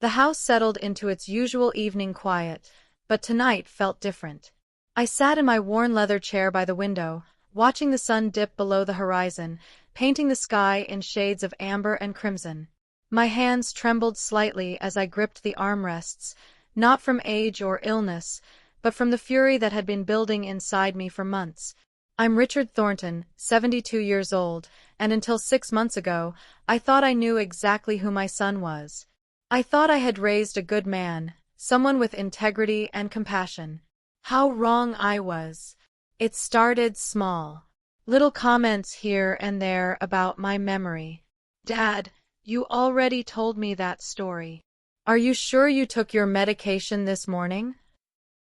The house settled into its usual evening quiet, but tonight felt different. I sat in my worn leather chair by the window, watching the sun dip below the horizon, painting the sky in shades of amber and crimson. My hands trembled slightly as I gripped the armrests, not from age or illness, but from the fury that had been building inside me for months. I'm Richard Thornton, 72 years old, and until 6 months ago, I thought I knew exactly who my son was. I thought I had raised a good man, someone with integrity and compassion. How wrong I was. It started small. Little comments here and there about my memory. "Dad, you already told me that story. Are you sure you took your medication this morning?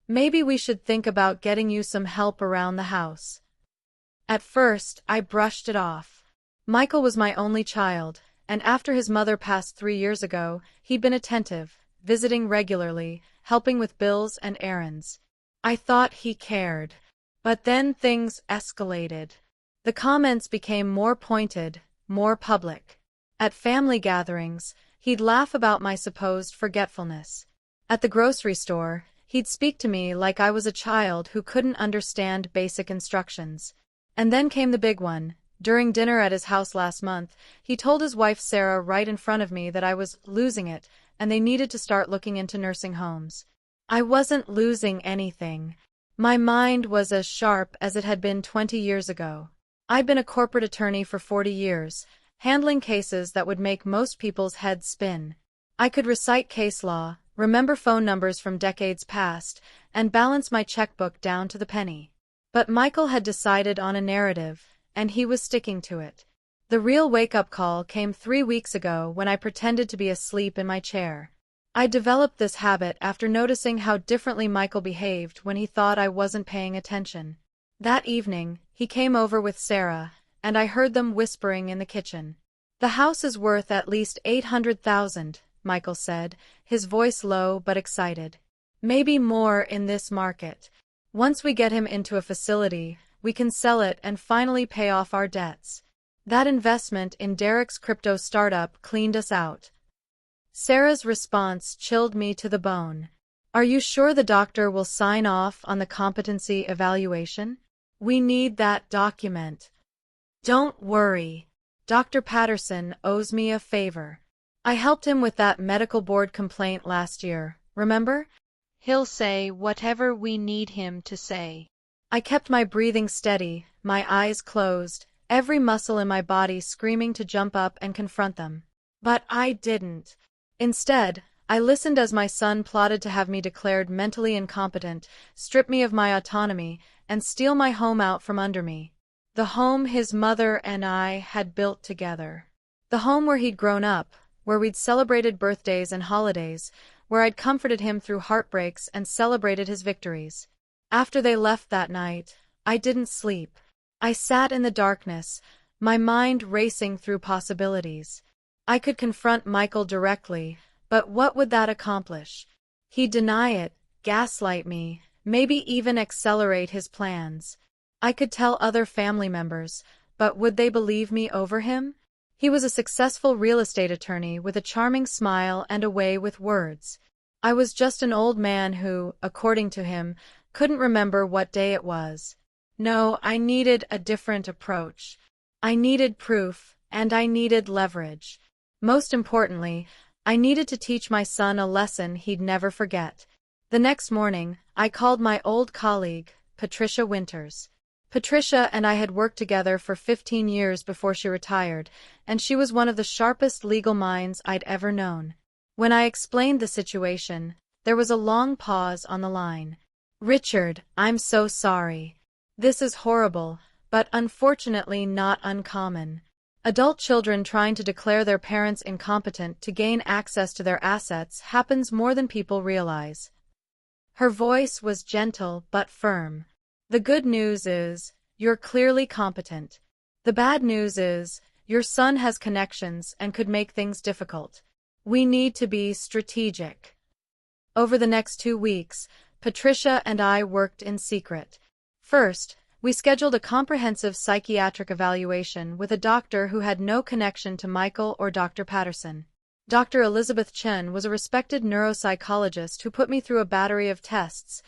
Maybe we should think about getting you some help around the house." At first, I brushed it off. Michael was my only child, and after his mother passed 3 years ago, he'd been attentive, visiting regularly, helping with bills and errands. I thought he cared. But then things escalated. The comments became more pointed, more public. At family gatherings, he'd laugh about my supposed forgetfulness. At the grocery store, he'd speak to me like I was a child who couldn't understand basic instructions. And then came the big one. During dinner at his house last month, he told his wife Sarah right in front of me that I was losing it, and they needed to start looking into nursing homes. I wasn't losing anything. My mind was as sharp as it had been 20 years ago. I'd been a corporate attorney for 40 years, handling cases that would make most people's heads spin. I could recite case law, remember phone numbers from decades past, and balance my checkbook down to the penny. But Michael had decided on a narrative, and he was sticking to it. The real wake-up call came 3 weeks ago when I pretended to be asleep in my chair. I developed this habit after noticing how differently Michael behaved when he thought I wasn't paying attention. That evening, he came over with Sarah, and I heard them whispering in the kitchen. "The house is worth at least $800,000, Michael said, his voice low but excited. "Maybe more in this market. Once we get him into a facility, we can sell it and finally pay off our debts. That investment in Derek's crypto startup cleaned us out." Sarah's response chilled me to the bone. "Are you sure the doctor will sign off on the competency evaluation? We need that document." "Don't worry. Dr. Patterson owes me a favor. I helped him with that medical board complaint last year, remember? He'll say whatever we need him to say." I kept my breathing steady, my eyes closed, every muscle in my body screaming to jump up and confront them. But I didn't. Instead, I listened as my son plotted to have me declared mentally incompetent, strip me of my autonomy, and steal my home out from under me. The home his mother and I had built together. The home where he'd grown up, where we'd celebrated birthdays and holidays, where I'd comforted him through heartbreaks and celebrated his victories. After they left that night, I didn't sleep. I sat in the darkness, my mind racing through possibilities. I could confront Michael directly, but what would that accomplish? He'd deny it, gaslight me, maybe even accelerate his plans. I could tell other family members, but would they believe me over him? He was a successful real estate attorney with a charming smile and a way with words. I was just an old man who, according to him, couldn't remember what day it was. No, I needed a different approach. I needed proof, and I needed leverage. Most importantly, I needed to teach my son a lesson he'd never forget. The next morning, I called my old colleague, Patricia Winters. Patricia and I had worked together for 15 years before she retired, and she was one of the sharpest legal minds I'd ever known. When I explained the situation, there was a long pause on the line. "Richard, I'm so sorry. This is horrible, but unfortunately not uncommon. Adult children trying to declare their parents incompetent to gain access to their assets happens more than people realize." Her voice was gentle but firm. "The good news is, you're clearly competent. The bad news is, your son has connections and could make things difficult. We need to be strategic." Over the next 2 weeks, Patricia and I worked in secret. First, we scheduled a comprehensive psychiatric evaluation with a doctor who had no connection to Michael or Dr. Patterson. Dr. Elizabeth Chen was a respected neuropsychologist who put me through a battery of tests,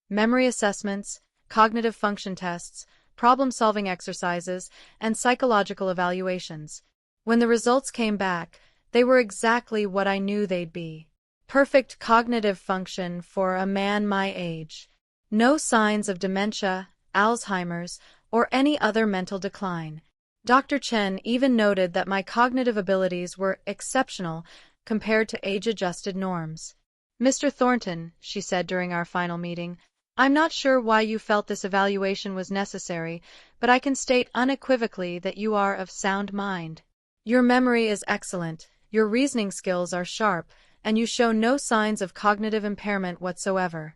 memory assessments, cognitive function tests, problem-solving exercises, and psychological evaluations. When the results came back, they were exactly what I knew they'd be. Perfect cognitive function for a man my age. No signs of dementia, Alzheimer's, or any other mental decline. Dr. Chen even noted that my cognitive abilities were exceptional compared to age-adjusted norms. "Mr. Thornton," she said during our final meeting, "I'm not sure why you felt this evaluation was necessary, but I can state unequivocally that you are of sound mind. Your memory is excellent, your reasoning skills are sharp, and you show no signs of cognitive impairment whatsoever."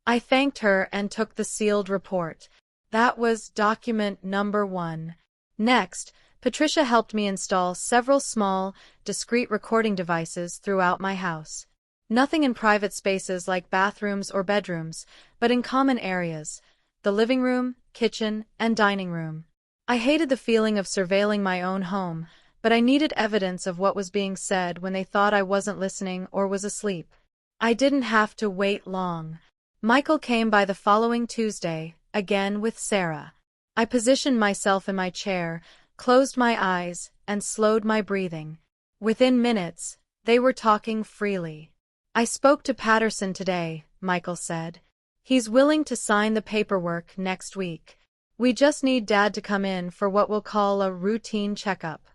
I thanked her and took the sealed report. That was document number 1. Next, Patricia helped me install several small, discreet recording devices throughout my house. Nothing in private spaces like bathrooms or bedrooms, but in common areas, the living room, kitchen, and dining room. I hated the feeling of surveilling my own home, but I needed evidence of what was being said when they thought I wasn't listening or was asleep. I didn't have to wait long. Michael came by the following Tuesday, again with Sarah. I positioned myself in my chair, closed my eyes, and slowed my breathing. Within minutes, they were talking freely. "I spoke to Patterson today," Michael said. "He's willing to sign the paperwork next week. We just need Dad to come in for what we'll call a routine checkup.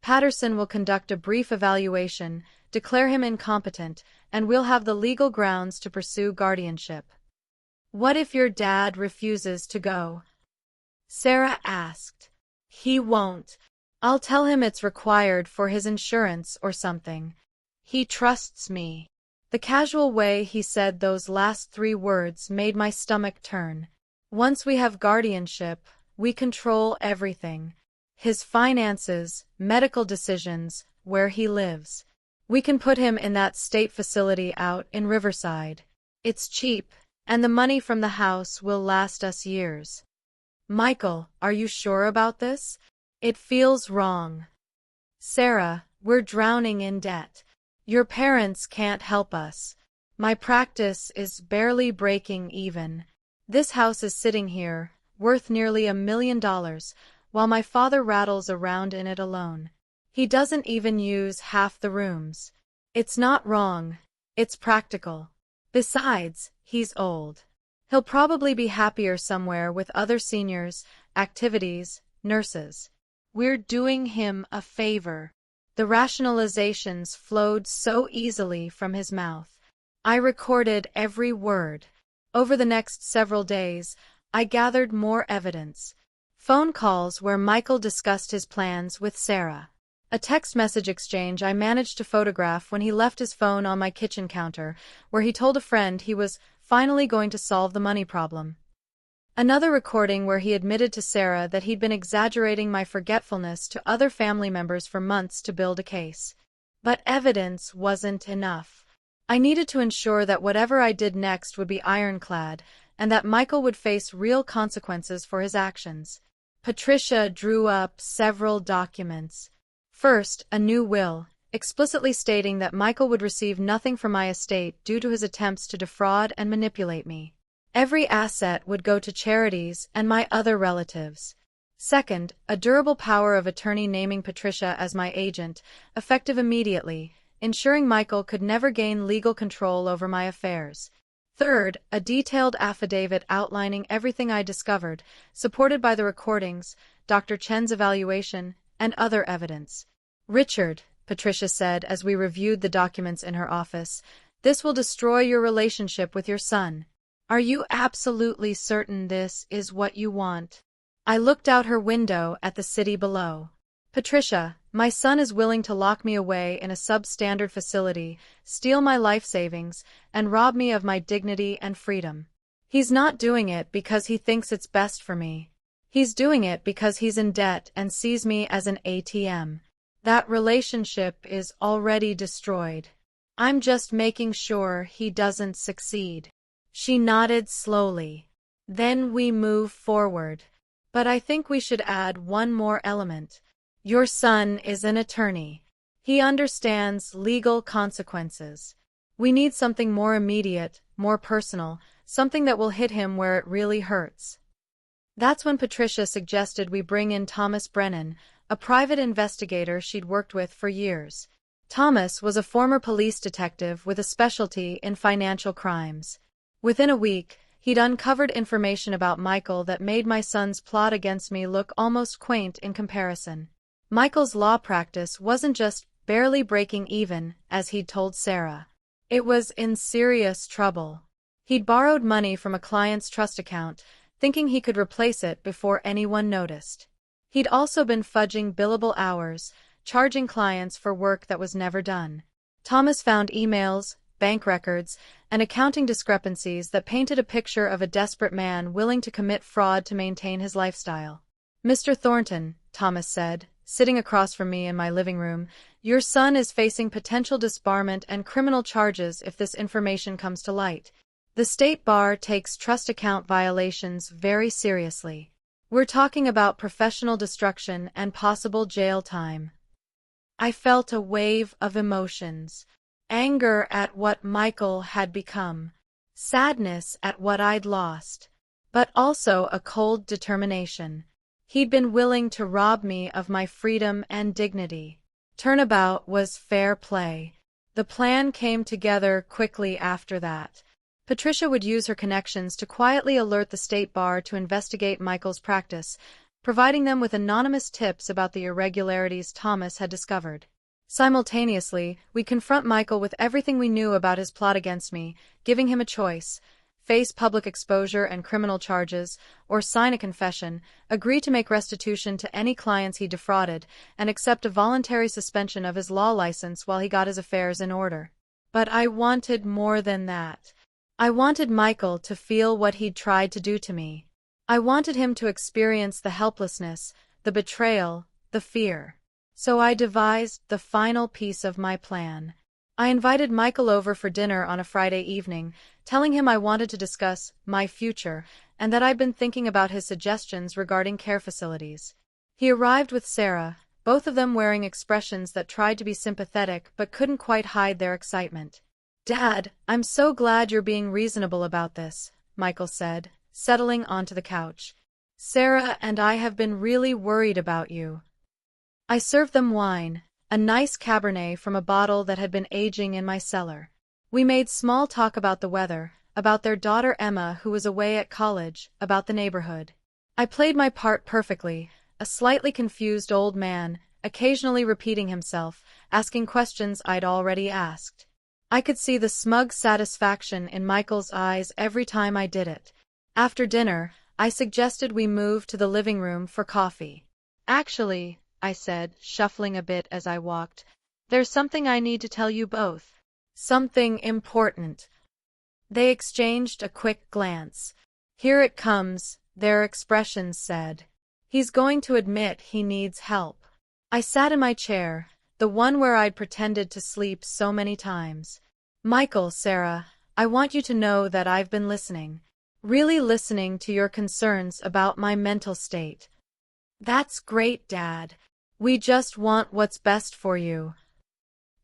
Patterson will conduct a brief evaluation, declare him incompetent, and we'll have the legal grounds to pursue guardianship." "What if your dad refuses to go?" Sarah asked. "He won't. I'll tell him it's required for his insurance or something. He trusts me." The casual way he said those last 3 words made my stomach turn. "Once we have guardianship, we control everything. His finances, medical decisions, where he lives. We can put him in that state facility out in Riverside. It's cheap, and the money from the house will last us years." "Michael, are you sure about this? It feels wrong." "Sarah, we're drowning in debt. Your parents can't help us. My practice is barely breaking even. This house is sitting here, worth nearly $1 million, while my father rattles around in it alone. He doesn't even use half the rooms. It's not wrong, it's practical. Besides, he's old. He'll probably be happier somewhere with other seniors, activities, nurses. We're doing him a favor." The rationalizations flowed so easily from his mouth. I recorded every word. Over the next several days, I gathered more evidence. Phone calls where Michael discussed his plans with Sarah. A text message exchange I managed to photograph when he left his phone on my kitchen counter, where he told a friend he was finally going to solve the money problem. Another recording where he admitted to Sarah that he'd been exaggerating my forgetfulness to other family members for months to build a case. But evidence wasn't enough. I needed to ensure that whatever I did next would be ironclad, and that Michael would face real consequences for his actions. Patricia drew up several documents. First, a new will, explicitly stating that Michael would receive nothing from my estate due to his attempts to defraud and manipulate me. Every asset would go to charities and my other relatives. Second, a durable power of attorney naming Patricia as my agent, effective immediately, ensuring Michael could never gain legal control over my affairs. Third, a detailed affidavit outlining everything I discovered, supported by the recordings, Dr. Chen's evaluation, and other evidence. "Richard," Patricia said as we reviewed the documents in her office, "this will destroy your relationship with your son. Are you absolutely certain this is what you want?" I looked out her window at the city below. "Patricia, my son is willing to lock me away in a substandard facility, steal my life savings, and rob me of my dignity and freedom. He's not doing it because he thinks it's best for me. He's doing it because he's in debt and sees me as an ATM. That relationship is already destroyed. I'm just making sure he doesn't succeed." She nodded slowly. "Then we move forward. But I think we should add one more element. Your son is an attorney. He understands legal consequences. We need something more immediate, more personal, something that will hit him where it really hurts. That's when Patricia suggested we bring in Thomas Brennan, a private investigator she'd worked with for years. Thomas was a former police detective with a specialty in financial crimes. Within a week, he'd uncovered information about Michael that made my son's plot against me look almost quaint in comparison. Michael's law practice wasn't just barely breaking even, as he'd told Sarah. It was in serious trouble. He'd borrowed money from a client's trust account, thinking he could replace it before anyone noticed. He'd also been fudging billable hours, charging clients for work that was never done. Thomas found emails, bank records, and accounting discrepancies that painted a picture of a desperate man willing to commit fraud to maintain his lifestyle. "Mr. Thornton," Thomas said, sitting across from me in my living room, "your son is facing potential disbarment and criminal charges if this information comes to light. The state bar takes trust account violations very seriously. We're talking about professional destruction and possible jail time." I felt a wave of emotions. Anger at what Michael had become. Sadness at what I'd lost. But also a cold determination. He'd been willing to rob me of my freedom and dignity. Turnabout was fair play. The plan came together quickly after that. Patricia would use her connections to quietly alert the state bar to investigate Michael's practice, providing them with anonymous tips about the irregularities Thomas had discovered. Simultaneously, we confront Michael with everything we knew about his plot against me, giving him a choice: face public exposure and criminal charges, or sign a confession, agree to make restitution to any clients he defrauded, and accept a voluntary suspension of his law license while he got his affairs in order. But I wanted more than that. I wanted Michael to feel what he'd tried to do to me. I wanted him to experience the helplessness, the betrayal, the fear. So I devised the final piece of my plan. I invited Michael over for dinner on a Friday evening, telling him I wanted to discuss my future and that I'd been thinking about his suggestions regarding care facilities. He arrived with Sarah, both of them wearing expressions that tried to be sympathetic but couldn't quite hide their excitement. "Dad, I'm so glad you're being reasonable about this," Michael said, settling onto the couch. "Sarah and I have been really worried about you." I served them wine, a nice Cabernet from a bottle that had been aging in my cellar. We made small talk about the weather, about their daughter Emma who was away at college, about the neighborhood. I played my part perfectly, a slightly confused old man, occasionally repeating himself, asking questions I'd already asked. I could see the smug satisfaction in Michael's eyes every time I did it. After dinner, I suggested we move to the living room for coffee. "Actually," I said, shuffling a bit as I walked, "there's something I need to tell you both. Something important." They exchanged a quick glance. "Here it comes," their expressions said. "He's going to admit he needs help." I sat in my chair, the one where I'd pretended to sleep so many times. "Michael, Sarah, I want you to know that I've been listening. Really listening to your concerns about my mental state." "That's great, Dad. We just want what's best for you."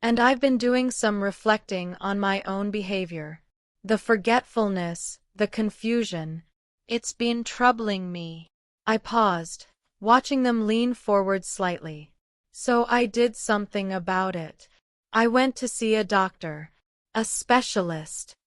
And I've been doing some reflecting on my own behavior. The forgetfulness, the confusion. It's been troubling me. I paused, watching them lean forward slightly. "So I did something about it. I went to see a doctor. A specialist."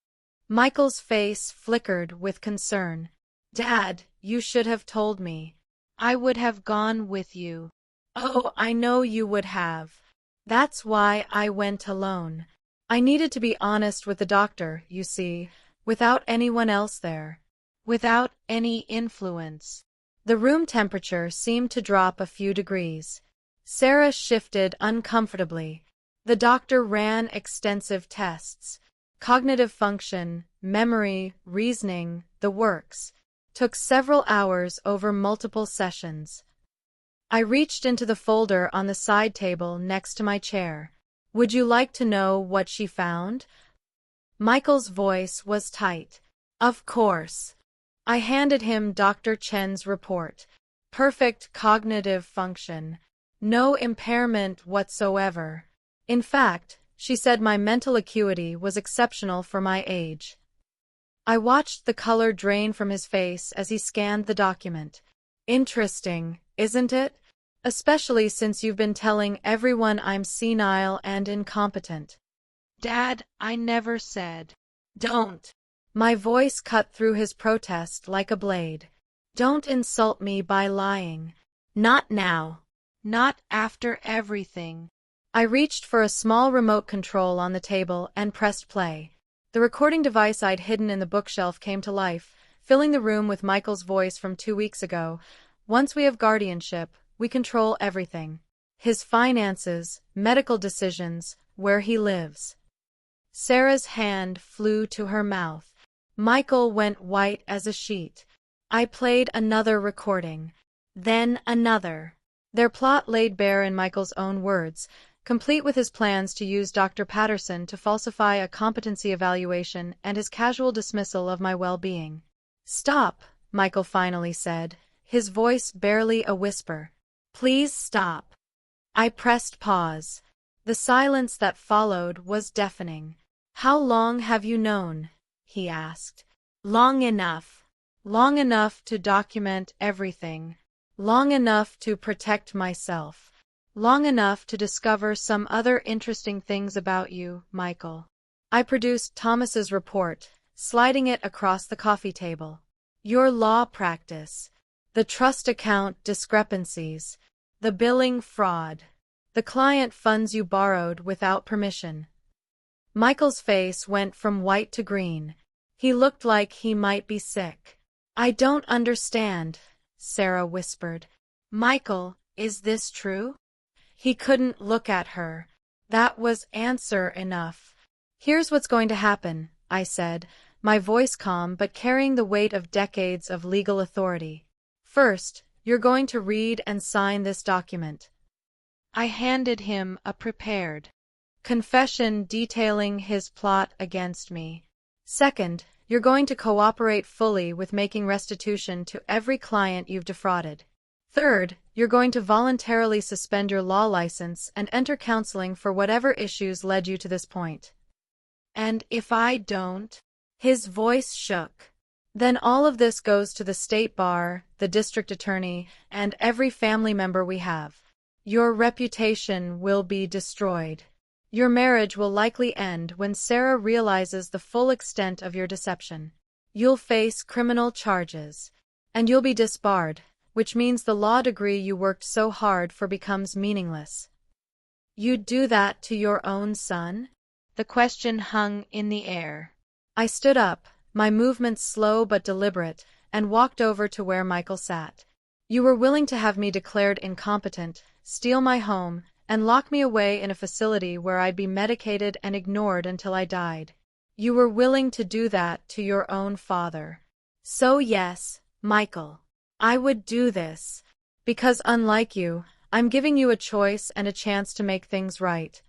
Michael's face flickered with concern. "Dad, you should have told me. I would have gone with you." "Oh, I know you would have. That's why I went alone. I needed to be honest with the doctor, you see, without anyone else there. Without any influence." The room temperature seemed to drop a few degrees. Sarah shifted uncomfortably. The doctor ran extensive tests. Cognitive function, memory, reasoning, the works. Took several hours over multiple sessions. I reached into the folder on the side table next to my chair. "Would you like to know what she found?" Michael's voice was tight. "Of course." I handed him Dr. Chen's report. Perfect cognitive function. No impairment whatsoever. In fact, she said my mental acuity was exceptional for my age. I watched the color drain from his face as he scanned the document. Interesting, isn't it? Especially since you've been telling everyone I'm senile and incompetent. Dad, I never said. Don't. My voice cut through his protest like a blade. Don't insult me by lying. Not now. Not after everything. I reached for a small remote control on the table and pressed play. The recording device I'd hidden in the bookshelf came to life, filling the room with Michael's voice from 2 weeks ago. Once we have guardianship, we control everything. His finances, medical decisions, where he lives. Sarah's hand flew to her mouth. Michael went white as a sheet. I played another recording. Then another. Their plot laid bare in Michael's own words, complete with his plans to use Dr. Patterson to falsify a competency evaluation and his casual dismissal of my well-being. Stop, Michael finally said, his voice barely a whisper. Please stop. I pressed pause. The silence that followed was deafening. How long have you known? He asked. Long enough. Long enough to document everything. Long enough to protect myself. Long enough to discover some other interesting things about you, Michael. I produced Thomas's report, sliding it across the coffee table. Your law practice. The trust account discrepancies. The billing fraud. The client funds you borrowed without permission. Michael's face went from white to green. He looked like he might be sick. I don't understand, Sarah whispered. Michael, is this true? He couldn't look at her. That was answer enough. Here's what's going to happen, I said, my voice calm but carrying the weight of decades of legal authority. First, you're going to read and sign this document. I handed him a prepared confession detailing his plot against me. Second, you're going to cooperate fully with making restitution to every client you've defrauded. Third, you're going to voluntarily suspend your law license and enter counseling for whatever issues led you to this point. And if I don't? His voice shook. Then all of this goes to the state bar, the district attorney, and every family member we have. Your reputation will be destroyed. Your marriage will likely end when Sarah realizes the full extent of your deception. You'll face criminal charges. And you'll be disbarred, which means the law degree you worked so hard for becomes meaningless. You'd do that to your own son? The question hung in the air. I stood up, my movements slow but deliberate, and walked over to where Michael sat. You were willing to have me declared incompetent, steal my home, and lock me away in a facility where I'd be medicated and ignored until I died. You were willing to do that to your own father. So yes, Michael, I would do this. Because unlike you, I'm giving you a choice and a chance to make things right.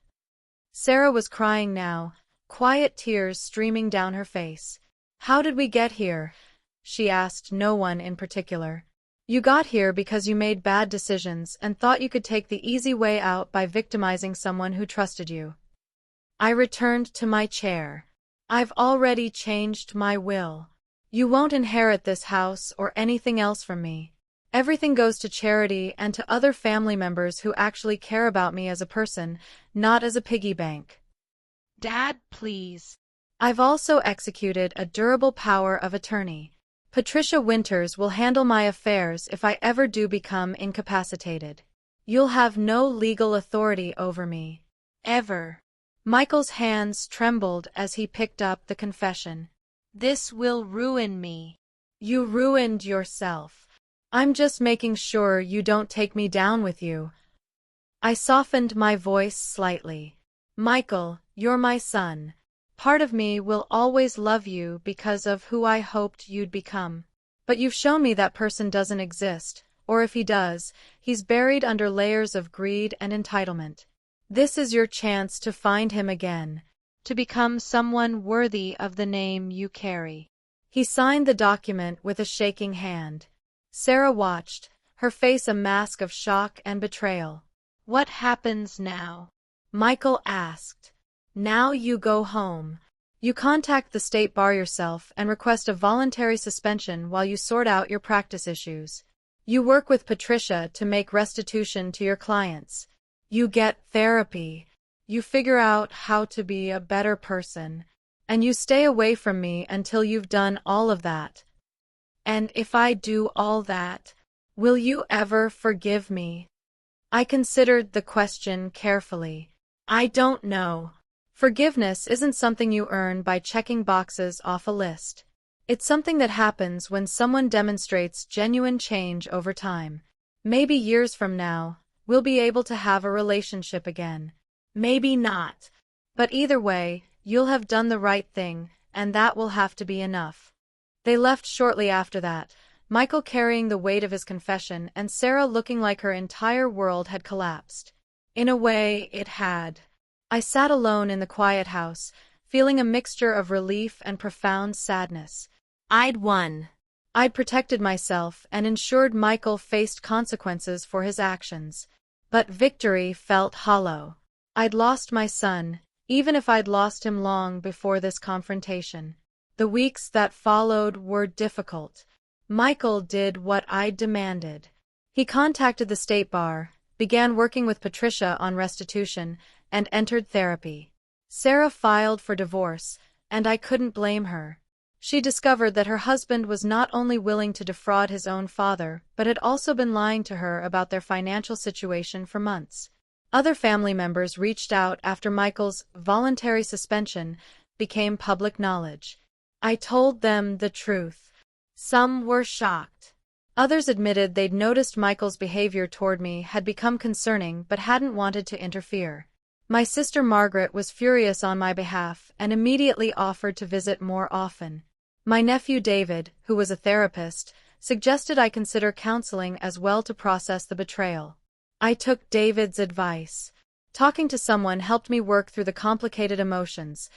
Sarah was crying now, quiet tears streaming down her face. How did we get here? She asked no one in particular. You got here because you made bad decisions and thought you could take the easy way out by victimizing someone who trusted you. I returned to my chair. I've already changed my will. You won't inherit this house or anything else from me. Everything goes to charity and to other family members who actually care about me as a person, not as a piggy bank. Dad, please. I've also executed a durable power of attorney. Patricia Winters will handle my affairs if I ever do become incapacitated. You'll have no legal authority over me. Ever. Michael's hands trembled as he picked up the confession. This will ruin me. You ruined yourself. I'm just making sure you don't take me down with you. I softened my voice slightly. Michael, you're my son. Part of me will always love you because of who I hoped you'd become. But you've shown me that person doesn't exist, or if he does, he's buried under layers of greed and entitlement. This is your chance to find him again, to become someone worthy of the name you carry. He signed the document with a shaking hand. Sarah watched, her face a mask of shock and betrayal. What happens now? Michael asked. Now you go home. You contact the state bar yourself and request a voluntary suspension while you sort out your practice issues. You work with Patricia to make restitution to your clients. You get therapy. You figure out how to be a better person. And you stay away from me until you've done all of that. And if I do all that, will you ever forgive me? I considered the question carefully. I don't know. Forgiveness isn't something you earn by checking boxes off a list. It's something that happens when someone demonstrates genuine change over time. Maybe years from now, we'll be able to have a relationship again. Maybe not. But either way, you'll have done the right thing, and that will have to be enough. They left shortly after that, Michael carrying the weight of his confession and Sarah looking like her entire world had collapsed. In a way, it had. I sat alone in the quiet house, feeling a mixture of relief and profound sadness. I'd won. I'd protected myself and ensured Michael faced consequences for his actions. But victory felt hollow. I'd lost my son, even if I'd lost him long before this confrontation. The weeks that followed were difficult. Michael did what I demanded. He contacted the state bar, began working with Patricia on restitution, and entered therapy. Sarah filed for divorce, and I couldn't blame her. She discovered that her husband was not only willing to defraud his own father, but had also been lying to her about their financial situation for months. Other family members reached out after Michael's voluntary suspension became public knowledge. I told them the truth. Some were shocked. Others admitted they'd noticed Michael's behavior toward me had become concerning but hadn't wanted to interfere. My sister Margaret was furious on my behalf and immediately offered to visit more often. My nephew David, who was a therapist, suggested I consider counseling as well to process the betrayal. I took David's advice. Talking to someone helped me work through the complicated emotions,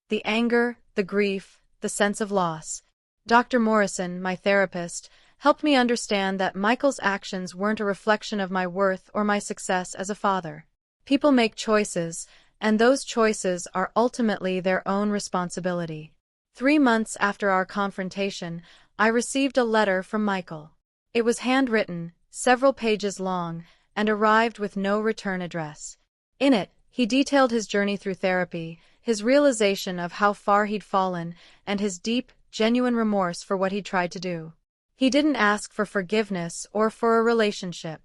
the anger, the grief, the sense of loss. Dr. Morrison, my therapist, helped me understand that Michael's actions weren't a reflection of my worth or my success as a father. People make choices, and those choices are ultimately their own responsibility. 3 months after our confrontation, I received a letter from Michael. It was handwritten, several pages long, and arrived with no return address. In it, he detailed his journey through therapy, his realization of how far he'd fallen, and his deep, genuine remorse for what he'd tried to do. He didn't ask for forgiveness or for a relationship.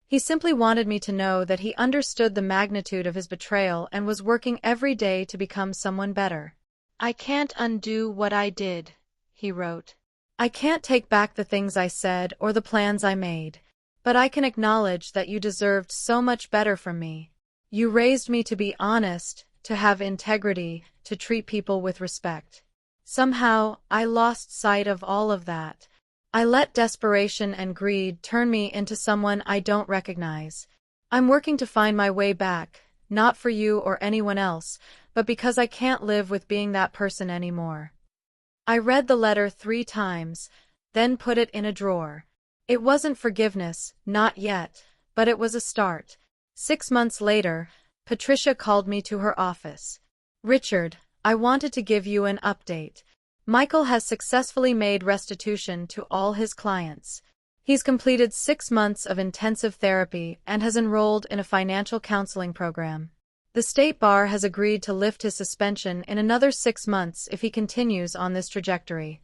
He simply wanted me to know that he understood the magnitude of his betrayal and was working every day to become someone better. I can't undo what I did, he wrote. I can't take back the things I said or the plans I made, but I can acknowledge that you deserved so much better from me. You raised me to be honest, to have integrity, to treat people with respect. Somehow, I lost sight of all of that. I let desperation and greed turn me into someone I don't recognize. I'm working to find my way back, not for you or anyone else, but because I can't live with being that person anymore. I read the letter 3 times, then put it in a drawer. It wasn't forgiveness, not yet, but it was a start. 6 months later, Patricia called me to her office. Richard, I wanted to give you an update. Michael has successfully made restitution to all his clients. He's completed 6 months of intensive therapy and has enrolled in a financial counseling program. The state bar has agreed to lift his suspension in another 6 months if he continues on this trajectory.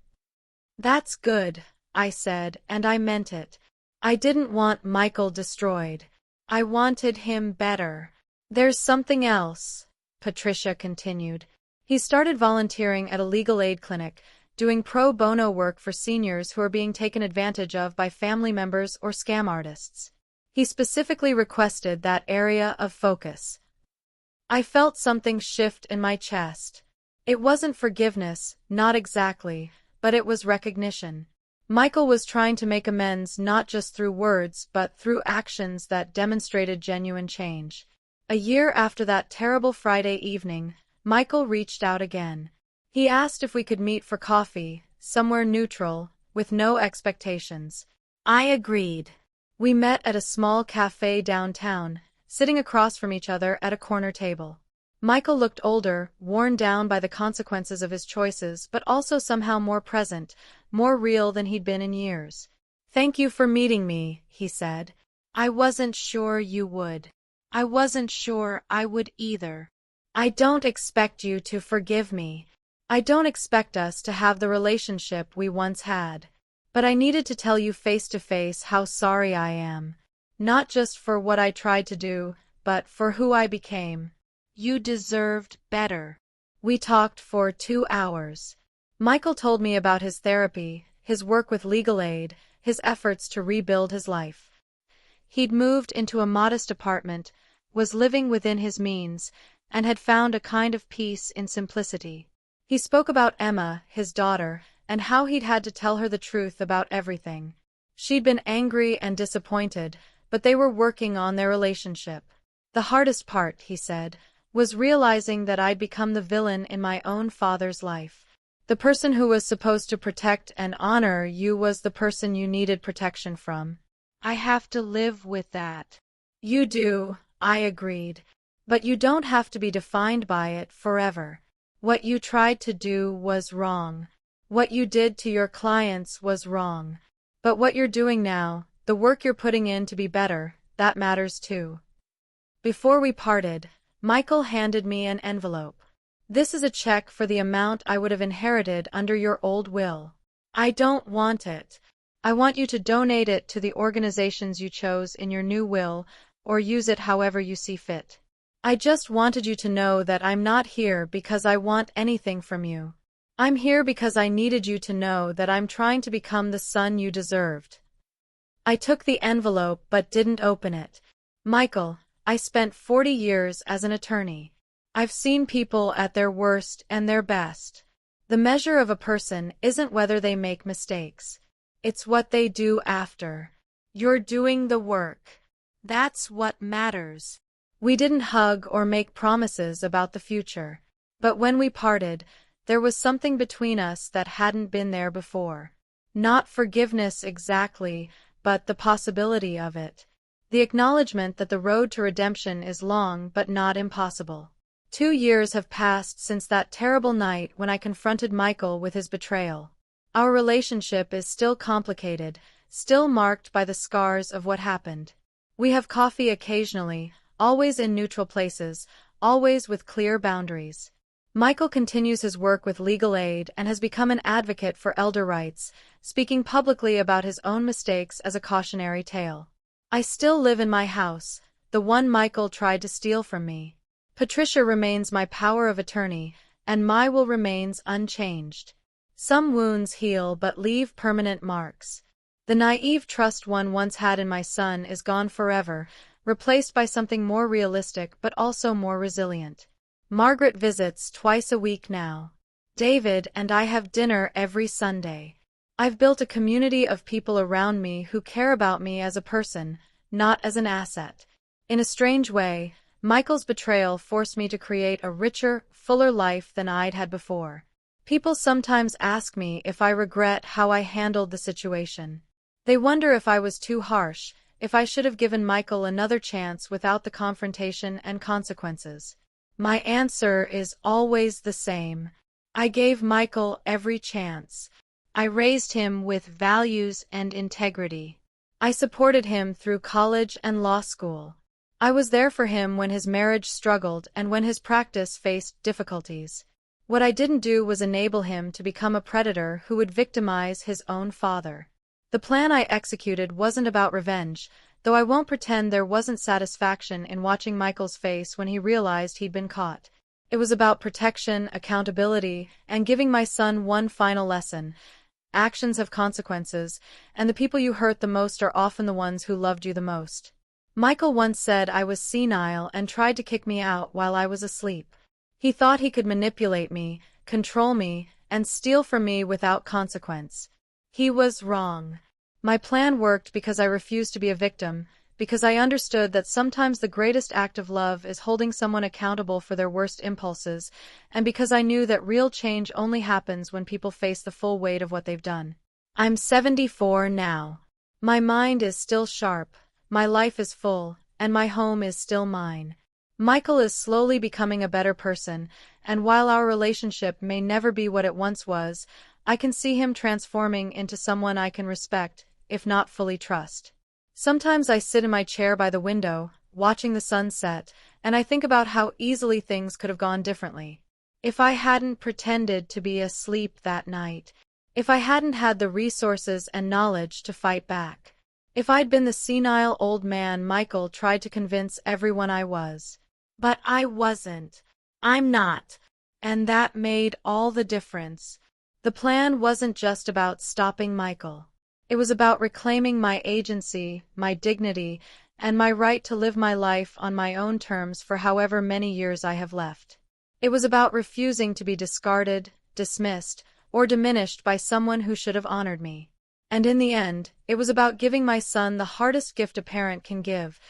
That's good, I said, and I meant it. I didn't want Michael destroyed. I wanted him better. There's something else, Patricia continued. He started volunteering at a legal aid clinic, doing pro bono work for seniors who are being taken advantage of by family members or scam artists. He specifically requested that area of focus. I felt something shift in my chest. It wasn't forgiveness, not exactly, but it was recognition. Michael was trying to make amends not just through words but through actions that demonstrated genuine change. A year after that terrible Friday evening, Michael reached out again. He asked if we could meet for coffee, somewhere neutral, with no expectations. I agreed. We met at a small cafe downtown, sitting across from each other at a corner table. Michael looked older, worn down by the consequences of his choices, but also somehow more present, more real than he'd been in years. "Thank you for meeting me," he said. I wasn't sure you would. I wasn't sure I would either. "I don't expect you to forgive me. I don't expect us to have the relationship we once had. But I needed to tell you face to face how sorry I am. Not just for what I tried to do, but for who I became." You deserved better. We talked for 2 hours. Michael told me about his therapy, his work with legal aid, his efforts to rebuild his life. He'd moved into a modest apartment, was living within his means, and had found a kind of peace in simplicity. He spoke about Emma, his daughter, and how he'd had to tell her the truth about everything. She'd been angry and disappointed, but they were working on their relationship. "The hardest part," he said, "was realizing that I'd become the villain in my own father's life. The person who was supposed to protect and honor you was the person you needed protection from." I have to live with that. "You do," I agreed. "But you don't have to be defined by it forever. What you tried to do was wrong. What you did to your clients was wrong. But what you're doing now, the work you're putting in to be better, that matters too." Before we parted, Michael handed me an envelope. "This is a check for the amount I would have inherited under your old will. I don't want it. I want you to donate it to the organizations you chose in your new will, or use it however you see fit. I just wanted you to know that I'm not here because I want anything from you. I'm here because I needed you to know that I'm trying to become the son you deserved." I took the envelope but didn't open it. "Michael, I spent 40 years as an attorney. I've seen people at their worst and their best. The measure of a person isn't whether they make mistakes. It's what they do after. You're doing the work. That's what matters." We didn't hug or make promises about the future. But when we parted, there was something between us that hadn't been there before. Not forgiveness exactly, but the possibility of it. The acknowledgement that the road to redemption is long but not impossible. 2 years have passed since that terrible night when I confronted Michael with his betrayal. Our relationship is still complicated, still marked by the scars of what happened. We have coffee occasionally, always in neutral places, always with clear boundaries. Michael continues his work with legal aid and has become an advocate for elder rights, speaking publicly about his own mistakes as a cautionary tale. I still live in my house, the one Michael tried to steal from me. Patricia remains my power of attorney, and my will remains unchanged. Some wounds heal but leave permanent marks. The naive trust one once had in my son is gone forever, replaced by something more realistic but also more resilient. Margaret visits twice a week now. David and I have dinner every Sunday. I've built a community of people around me who care about me as a person, not as an asset. In a strange way, Michael's betrayal forced me to create a richer, fuller life than I'd had before. People sometimes ask me if I regret how I handled the situation. They wonder if I was too harsh, if I should have given Michael another chance without the confrontation and consequences. My answer is always the same. I gave Michael every chance. I raised him with values and integrity. I supported him through college and law school. I was there for him when his marriage struggled and when his practice faced difficulties. What I didn't do was enable him to become a predator who would victimize his own father. The plan I executed wasn't about revenge, though I won't pretend there wasn't satisfaction in watching Michael's face when he realized he'd been caught. It was about protection, accountability, and giving my son one final lesson. Actions have consequences, and the people you hurt the most are often the ones who loved you the most. Michael once said I was senile and tried to kick me out while I was asleep. He thought he could manipulate me, control me, and steal from me without consequence. He was wrong. My plan worked because I refused to be a victim, because I understood that sometimes the greatest act of love is holding someone accountable for their worst impulses, and because I knew that real change only happens when people face the full weight of what they've done. I'm 74 now. My mind is still sharp, my life is full, and my home is still mine. Michael is slowly becoming a better person, and while our relationship may never be what it once was, I can see him transforming into someone I can respect, if not fully trust. Sometimes I sit in my chair by the window, watching the sun set, and I think about how easily things could have gone differently. If I hadn't pretended to be asleep that night, if I hadn't had the resources and knowledge to fight back, if I'd been the senile old man Michael tried to convince everyone I was. But I wasn't. I'm not. And that made all the difference. The plan wasn't just about stopping Michael. It was about reclaiming my agency, my dignity, and my right to live my life on my own terms for however many years I have left. It was about refusing to be discarded, dismissed, or diminished by someone who should have honored me. And in the end, it was about giving my son the hardest gift a parent can give,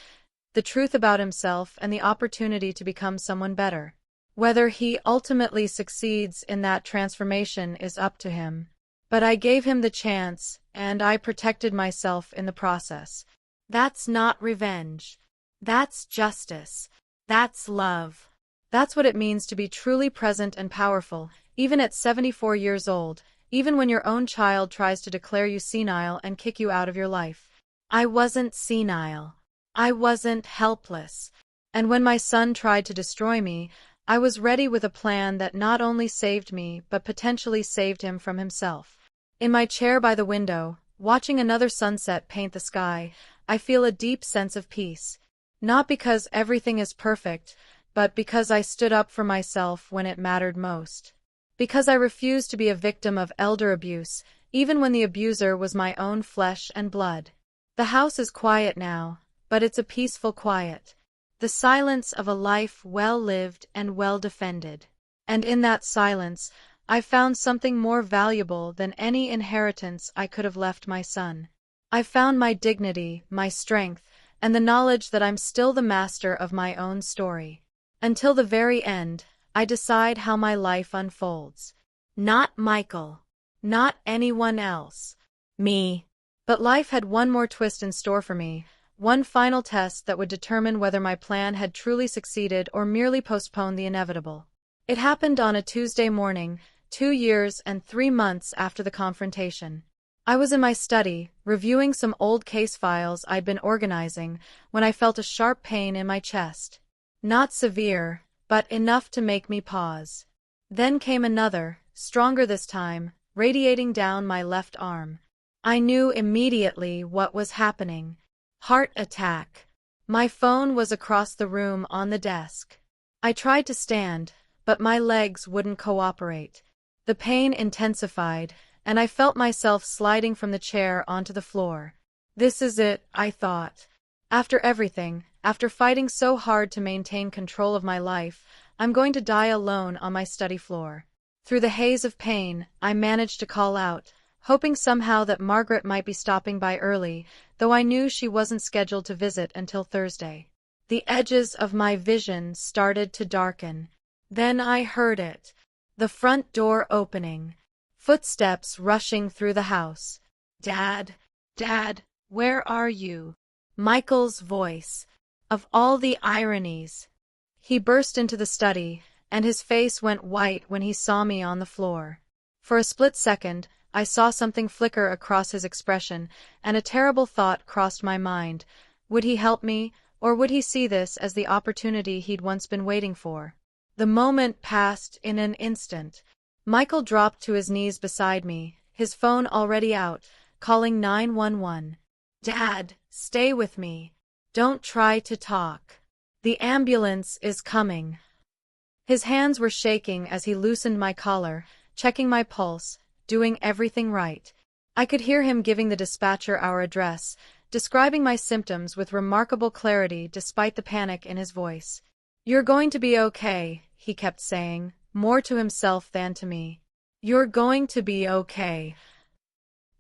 the truth about himself and the opportunity to become someone better. Whether he ultimately succeeds in that transformation is up to him. But I gave him the chance, and I protected myself in the process. That's not revenge. That's justice. That's love. That's what it means to be truly present and powerful, even at 74 years old, even when your own child tries to declare you senile and kick you out of your life. I wasn't senile. I wasn't helpless. And when my son tried to destroy me, I was ready with a plan that not only saved me but potentially saved him from himself. In my chair by the window, watching another sunset paint the sky, I feel a deep sense of peace. Not because everything is perfect, but because I stood up for myself when it mattered most. Because I refused to be a victim of elder abuse, even when the abuser was my own flesh and blood. The house is quiet now, but it's a peaceful quiet. The silence of a life well lived and well defended. And in that silence, I found something more valuable than any inheritance I could have left my son. I found my dignity, my strength, and the knowledge that I'm still the master of my own story. Until the very end, I decide how my life unfolds. Not Michael. Not anyone else. Me. But life had one more twist in store for me, one final test that would determine whether my plan had truly succeeded or merely postponed the inevitable. It happened on a Tuesday morning, 2 years and 3 months after the confrontation. I was in my study, reviewing some old case files I'd been organizing, when I felt a sharp pain in my chest. Not severe, but enough to make me pause. Then came another, stronger this time, radiating down my left arm. I knew immediately what was happening. Heart attack. My phone was across the room on the desk. I tried to stand, but my legs wouldn't cooperate. The pain intensified, and I felt myself sliding from the chair onto the floor. This is it, I thought. After everything, after fighting so hard to maintain control of my life, I'm going to die alone on my study floor. Through the haze of pain, I managed to call out, hoping somehow that Margaret might be stopping by early, though I knew she wasn't scheduled to visit until Thursday. The edges of my vision started to darken. Then I heard it. The front door opening. Footsteps rushing through the house. Dad, Dad, where are you? Michael's voice. Of all the ironies. He burst into the study, and his face went white when he saw me on the floor. For a split second, I saw something flicker across his expression, and a terrible thought crossed my mind. Would he help me, or would he see this as the opportunity he'd once been waiting for? The moment passed in an instant. Michael dropped to his knees beside me, his phone already out, calling 911. Dad, stay with me. Don't try to talk. The ambulance is coming. His hands were shaking as he loosened my collar, checking my pulse, doing everything right. I could hear him giving the dispatcher our address, describing my symptoms with remarkable clarity despite the panic in his voice. You're going to be okay, he kept saying, more to himself than to me. You're going to be okay.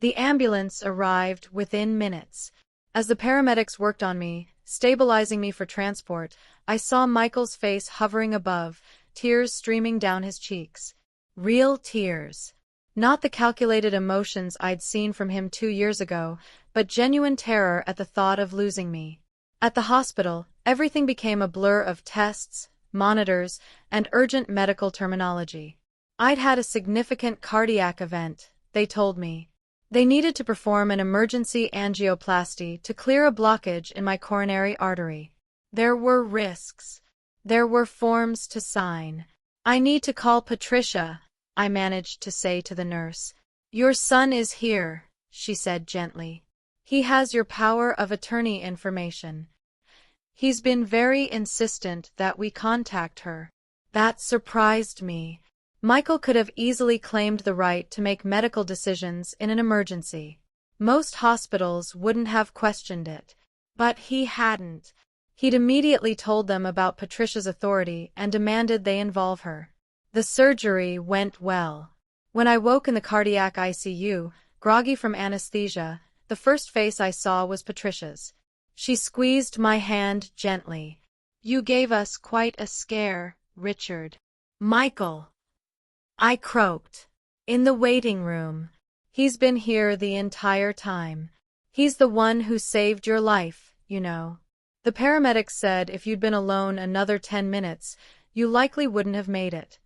The ambulance arrived within minutes. As the paramedics worked on me, stabilizing me for transport, I saw Michael's face hovering above, tears streaming down his cheeks. Real tears. Not the calculated emotions I'd seen from him 2 years ago, but genuine terror at the thought of losing me. At the hospital, everything became a blur of tests, monitors, and urgent medical terminology. I'd had a significant cardiac event, they told me. They needed to perform an emergency angioplasty to clear a blockage in my coronary artery. There were risks. There were forms to sign. I need to call Patricia, I managed to say to the nurse. Your son is here, she said gently. He has your power of attorney information. He's been very insistent that we contact her. That surprised me. Michael could have easily claimed the right to make medical decisions in an emergency. Most hospitals wouldn't have questioned it. But he hadn't. He'd immediately told them about Patricia's authority and demanded they involve her. The surgery went well. When I woke in the cardiac ICU, groggy from anesthesia, the first face I saw was Patricia's. She squeezed my hand gently. You gave us quite a scare, Richard. Michael, I croaked. In the waiting room. He's been here the entire time. He's the one who saved your life, you know. The paramedics said if you'd been alone another 10 minutes, you likely wouldn't have made it.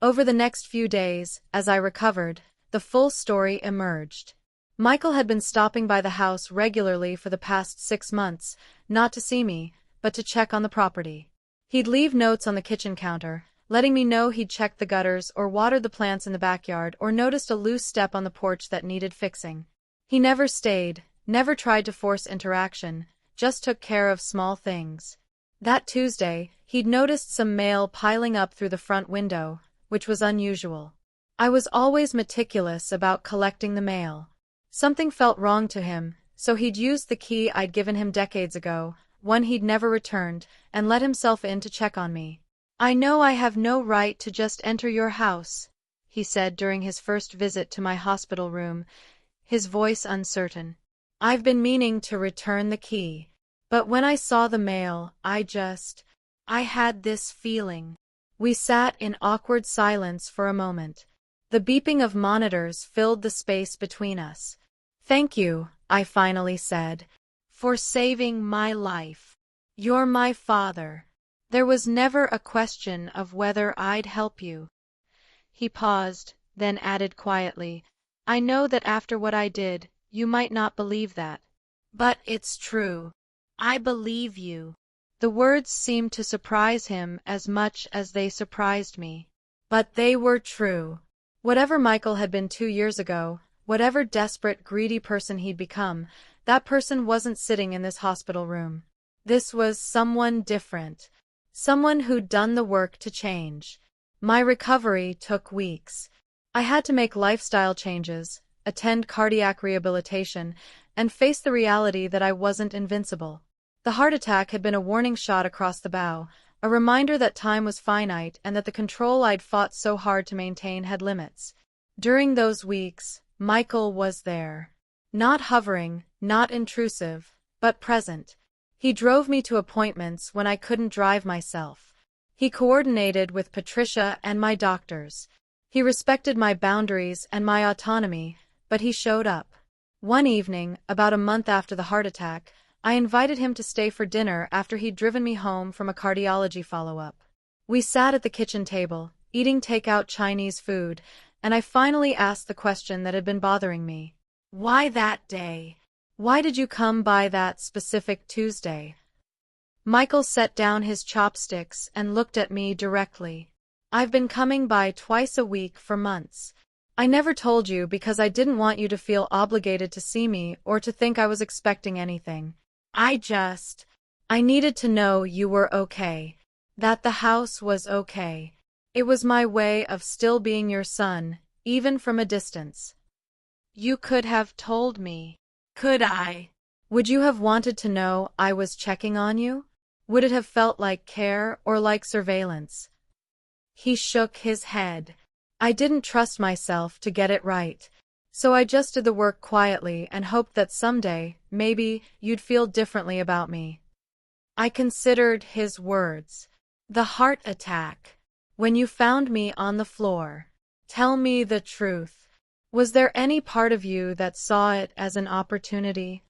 Over the next few days, as I recovered, the full story emerged. Michael had been stopping by the house regularly for the past 6 months, not to see me, but to check on the property. He'd leave notes on the kitchen counter, letting me know he'd checked the gutters or watered the plants in the backyard or noticed a loose step on the porch that needed fixing. He never stayed, never tried to force interaction, just took care of small things. That Tuesday, he'd noticed some mail piling up through the front window, which was unusual. I was always meticulous about collecting the mail. Something felt wrong to him, so he'd used the key I'd given him decades ago, one he'd never returned, and let himself in to check on me. I know I have no right to just enter your house, he said during his first visit to my hospital room, his voice uncertain. I've been meaning to return the key. But when I saw the mail, I had this feeling. We sat in awkward silence for a moment. The beeping of monitors filled the space between us. Thank you, I finally said, for saving my life. You're my father. There was never a question of whether I'd help you. He paused, then added quietly, I know that after what I did, you might not believe that. But it's true. I believe you. The words seemed to surprise him as much as they surprised me. But they were true. Whatever Michael had been 2 years ago, whatever desperate, greedy person he'd become, that person wasn't sitting in this hospital room. This was someone different. Someone who'd done the work to change. My recovery took weeks. I had to make lifestyle changes, attend cardiac rehabilitation, and face the reality that I wasn't invincible. The heart attack had been a warning shot across the bow, a reminder that time was finite and that the control I'd fought so hard to maintain had limits. During those weeks, Michael was there. Not hovering, not intrusive, but present. He drove me to appointments when I couldn't drive myself. He coordinated with Patricia and my doctors. He respected my boundaries and my autonomy, but he showed up. One evening, about a month after the heart attack, I invited him to stay for dinner after he'd driven me home from a cardiology follow-up. We sat at the kitchen table, eating takeout Chinese food, and I finally asked the question that had been bothering me. Why that day? Why did you come by that specific Tuesday? Michael set down his chopsticks and looked at me directly. I've been coming by twice a week for months. I never told you because I didn't want you to feel obligated to see me or to think I was expecting anything. I needed to know you were okay. That the house was okay. It was my way of still being your son, even from a distance. You could have told me. Could I? Would you have wanted to know I was checking on you? Would it have felt like care or like surveillance? He shook his head. I didn't trust myself to get it right. So I just did the work quietly and hoped that someday, maybe, you'd feel differently about me. I considered his words. The heart attack. When you found me on the floor. Tell me the truth. Was there any part of you that saw it as an opportunity?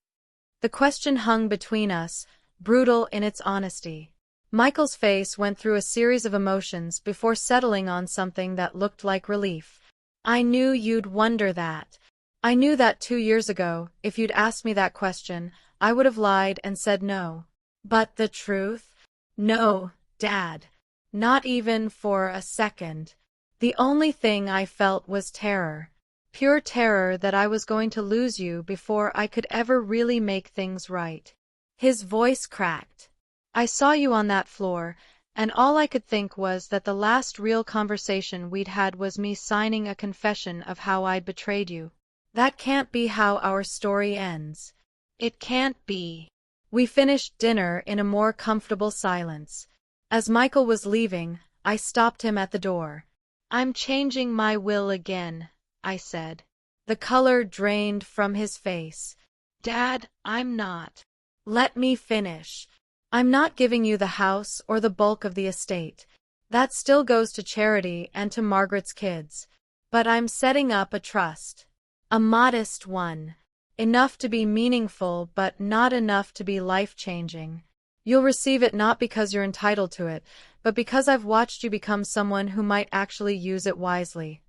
The question hung between us, brutal in its honesty. Michael's face went through a series of emotions before settling on something that looked like relief. I knew you'd wonder that. I knew that 2 years ago, if you'd asked me that question, I would have lied and said no. But the truth? No, Dad. Not even for a second. The only thing I felt was terror. Pure terror that I was going to lose you before I could ever really make things right. His voice cracked. I saw you on that floor, and all I could think was that the last real conversation we'd had was me signing a confession of how I'd betrayed you. That can't be how our story ends. It can't be. We finished dinner in a more comfortable silence. As Michael was leaving, I stopped him at the door. I'm changing my will again, I said. The color drained from his face. Dad, I'm not. Let me finish. I'm not giving you the house or the bulk of the estate. That still goes to charity and to Margaret's kids. But I'm setting up a trust. A modest one. Enough to be meaningful but not enough to be life-changing. You'll receive it not because you're entitled to it, but because I've watched you become someone who might actually use it wisely.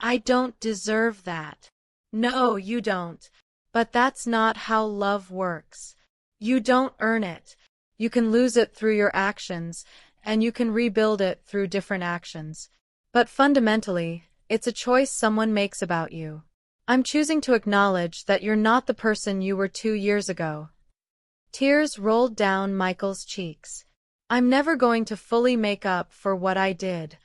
I don't deserve that. No, you don't. But that's not how love works. You don't earn it. You can lose it through your actions, and you can rebuild it through different actions. But fundamentally, it's a choice someone makes about you. I'm choosing to acknowledge that you're not the person you were 2 years ago. Tears rolled down Michael's cheeks. I'm never going to fully make up for what I did.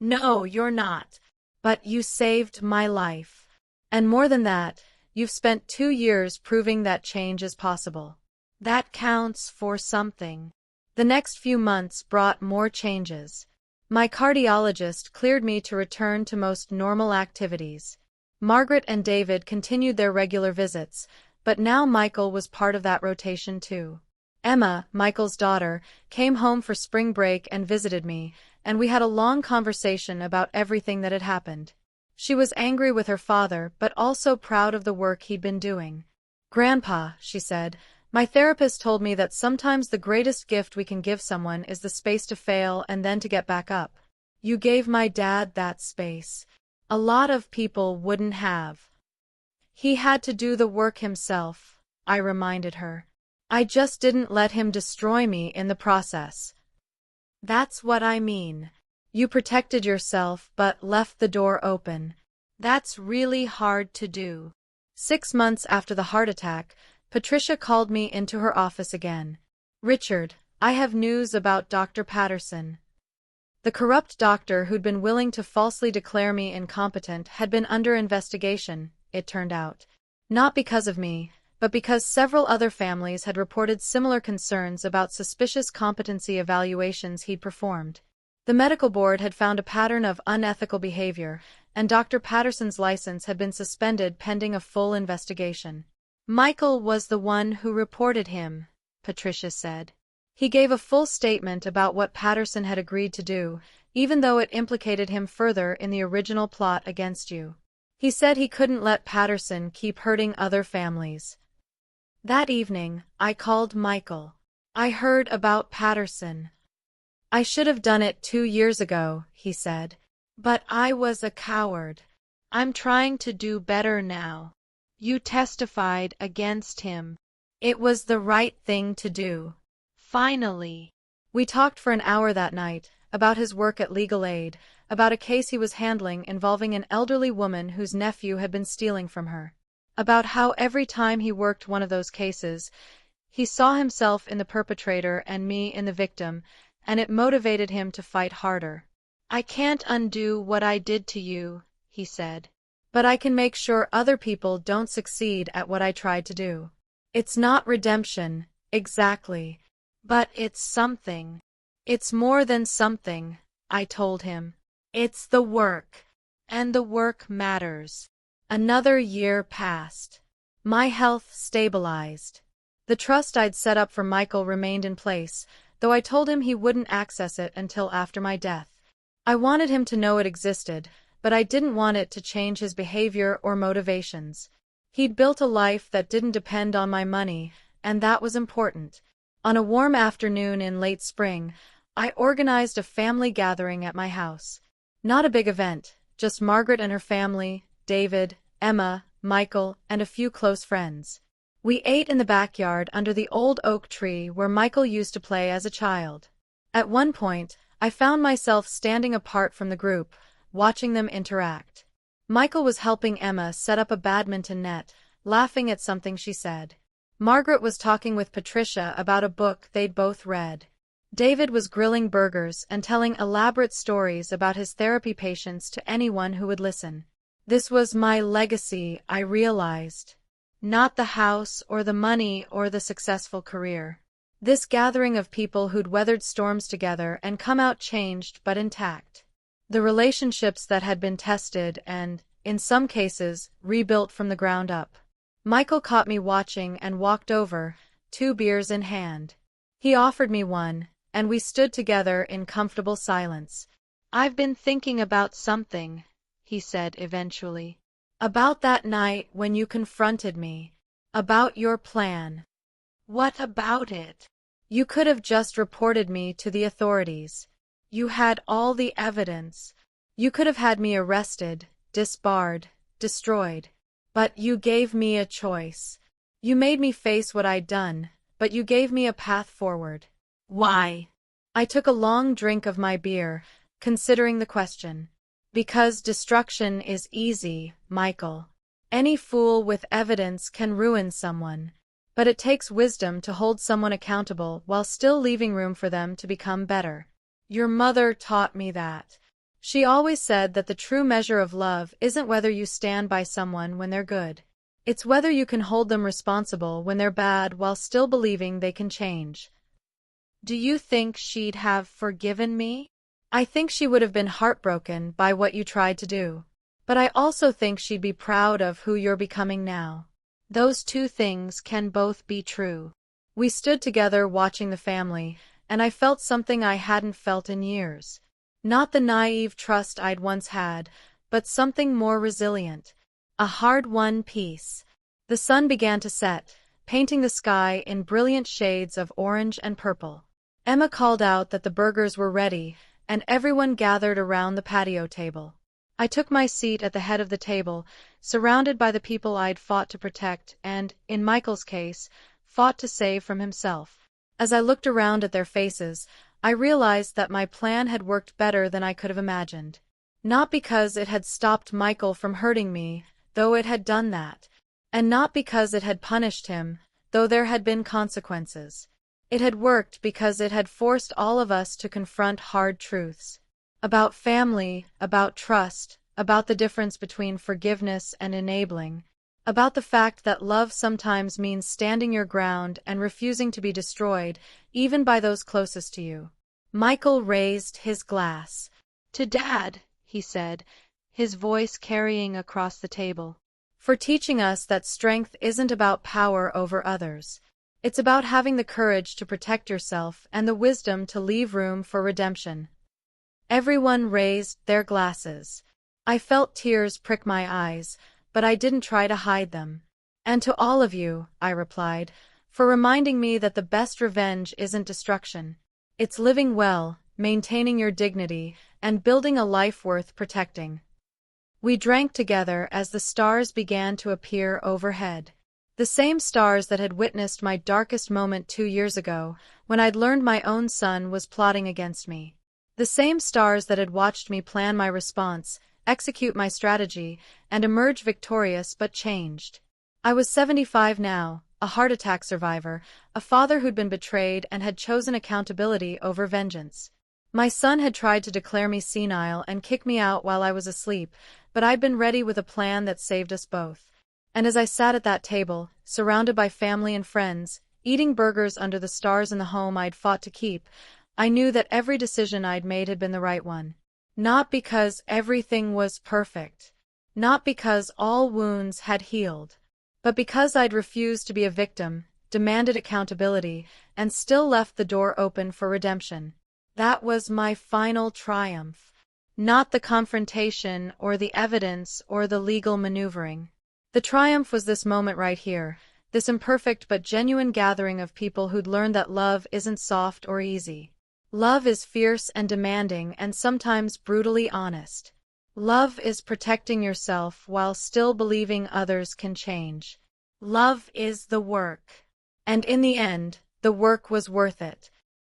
No, you're not. But you saved my life. And more than that, you've spent 2 years proving that change is possible. That counts for something. The next few months brought more changes. My cardiologist cleared me to return to most normal activities. Margaret and David continued their regular visits, but now Michael was part of that rotation too. Emma, Michael's daughter, came home for spring break and visited me, and we had a long conversation about everything that had happened. She was angry with her father, but also proud of the work he'd been doing. Grandpa, she said, my therapist told me that sometimes the greatest gift we can give someone is the space to fail and then to get back up. You gave my dad that space. A lot of people wouldn't have. He had to do the work himself, I reminded her. I just didn't let him destroy me in the process. That's what I mean. You protected yourself but left the door open. That's really hard to do. 6 months after the heart attack, Patricia called me into her office again. Richard, I have news about Dr. Patterson. The corrupt doctor who'd been willing to falsely declare me incompetent had been under investigation, it turned out. Not because of me, but because several other families had reported similar concerns about suspicious competency evaluations he'd performed. The medical board had found a pattern of unethical behavior, and Dr. Patterson's license had been suspended pending a full investigation. Michael was the one who reported him, Patricia said. He gave a full statement about what Patterson had agreed to do, even though it implicated him further in the original plot against you. He said he couldn't let Patterson keep hurting other families. That evening, I called Michael. I heard about Patterson. I should have done it 2 years ago, he said. But I was a coward. I'm trying to do better now. You testified against him. It was the right thing to do. Finally. We talked for an hour that night, about his work at Legal Aid, about a case he was handling involving an elderly woman whose nephew had been stealing from her. About how every time he worked one of those cases, he saw himself in the perpetrator and me in the victim, and it motivated him to fight harder. I can't undo what I did to you, he said. But I can make sure other people don't succeed at what I tried to do. It's not redemption, exactly. But it's something. It's more than something, I told him. It's the work. And the work matters. Another year passed. My health stabilized. The trust I'd set up for Michael remained in place, though I told him he wouldn't access it until after my death. I wanted him to know it existed, but I didn't want it to change his behavior or motivations. He'd built a life that didn't depend on my money, and that was important. On a warm afternoon in late spring, I organized a family gathering at my house. Not a big event, just Margaret and her family, David, Emma, Michael, and a few close friends. We ate in the backyard under the old oak tree where Michael used to play as a child. At one point, I found myself standing apart from the group, watching them interact. Michael was helping Emma set up a badminton net, laughing at something she said. Margaret was talking with Patricia about a book they'd both read. David was grilling burgers and telling elaborate stories about his therapy patients to anyone who would listen. This was my legacy, I realized. Not the house or the money or the successful career. This gathering of people who'd weathered storms together and come out changed but intact. The relationships that had been tested and, in some cases, rebuilt from the ground up. Michael caught me watching and walked over, 2 beers in hand. He offered me one, and we stood together in comfortable silence. "I've been thinking about something," he said eventually. "About that night when you confronted me. About your plan." "What about it?" "You could have just reported me to the authorities. You had all the evidence. You could have had me arrested, disbarred, destroyed. But you gave me a choice. You made me face what I'd done, but you gave me a path forward." "Why?" I took a long drink of my beer, considering the question. "Because destruction is easy, Michael. Any fool with evidence can ruin someone. But it takes wisdom to hold someone accountable while still leaving room for them to become better. Your mother taught me that. She always said that the true measure of love isn't whether you stand by someone when they're good. It's whether you can hold them responsible when they're bad while still believing they can change." "Do you think she'd have forgiven me?" "I think she would have been heartbroken by what you tried to do. But I also think she'd be proud of who you're becoming now. Those 2 things can both be true." We stood together watching the family, and I felt something I hadn't felt in years. Not the naive trust I'd once had, but something more resilient. A hard-won peace. The sun began to set, painting the sky in brilliant shades of orange and purple. Emma called out that the burgers were ready, and everyone gathered around the patio table. I took my seat at the head of the table, surrounded by the people I'd fought to protect and, in Michael's case, fought to save from himself. As I looked around at their faces, I realized that my plan had worked better than I could have imagined. Not because it had stopped Michael from hurting me, though it had done that. And not because it had punished him, though there had been consequences. It had worked because it had forced all of us to confront hard truths. About family, about trust, about the difference between forgiveness and enabling. About the fact that love sometimes means standing your ground and refusing to be destroyed, even by those closest to you. Michael raised his glass. "To Dad," he said, his voice carrying across the table. "For teaching us that strength isn't about power over others. It's about having the courage to protect yourself and the wisdom to leave room for redemption." Everyone raised their glasses. I felt tears prick my eyes, but I didn't try to hide them. "And to all of you," I replied, "for reminding me that the best revenge isn't destruction. It's living well, maintaining your dignity, and building a life worth protecting." We drank together as the stars began to appear overhead. The same stars that had witnessed my darkest moment 2 years ago, when I'd learned my own son was plotting against me. The same stars that had watched me plan my response, execute my strategy, and emerge victorious but changed. I was 75 now, a heart attack survivor, a father who'd been betrayed and had chosen accountability over vengeance. My son had tried to declare me senile and kick me out while I was asleep, but I'd been ready with a plan that saved us both. And as I sat at that table, surrounded by family and friends, eating burgers under the stars in the home I'd fought to keep, I knew that every decision I'd made had been the right one. Not because everything was perfect. Not because all wounds had healed. But because I'd refused to be a victim, demanded accountability, and still left the door open for redemption. That was my final triumph. Not the confrontation or the evidence or the legal maneuvering. The triumph was this moment right here, this imperfect but genuine gathering of people who'd learned that love isn't soft or easy. Love is fierce and demanding and sometimes brutally honest. Love is protecting yourself while still believing others can change. Love is the work. And in the end, the work was worth it.